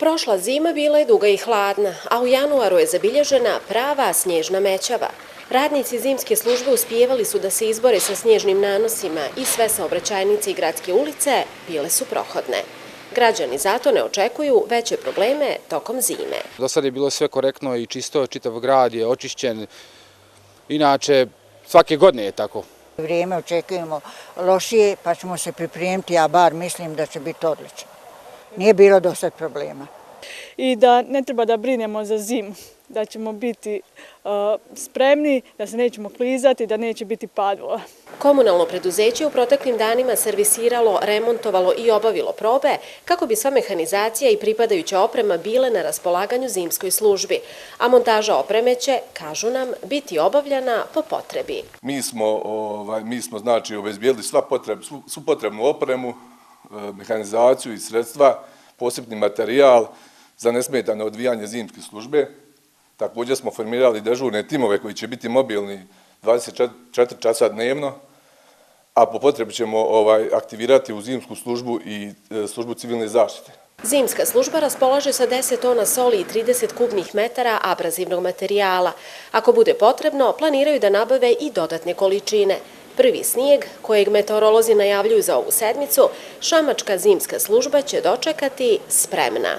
Prošla zima bila je duga i hladna, a u januaru je zabilježena prava snježna mećava. Radnici zimske službe uspijevali su da se izbore sa snježnim nanosima i sve saobraćajnice i gradske ulice bile su prohodne. Građani zato ne očekuju veće probleme tokom zime. Do sad je bilo sve korektno i čisto, čitav grad je očišćen. Inače, svake godine je tako. Vrijeme očekujemo lošije, pa ćemo se pripremiti, ja bar mislim da će biti odlično. Nije bilo do sad problema. I da ne treba da brinemo za zimu, da ćemo biti spremni, da se nećemo klizati, da neće biti padova. Komunalno preduzeće u proteklim danima servisiralo, remontovalo i obavilo probe kako bi sva mehanizacija i pripadajuća oprema bile na raspolaganju zimskoj službi, a montaža opreme će, kažu nam, biti obavljana po potrebi. Mi smo znači obezbijedili svu potrebnu opremu, mehanizaciju i sredstva, posebni materijal za nesmetano odvijanje zimske službe. Također smo formirali dežurne timove koji će biti mobilni 24 časa dnevno, a po potrebi ćemo aktivirati u zimsku službu i službu civilne zaštite. Zimska služba raspolaže sa 10 tona soli i 30 kubnih metara abrazivnog materijala. Ako bude potrebno, planiraju da nabave i dodatne količine. Prvi snijeg, kojeg meteorolozi najavljuju za ovu sedmicu, šamačka zimska služba će dočekati spremna.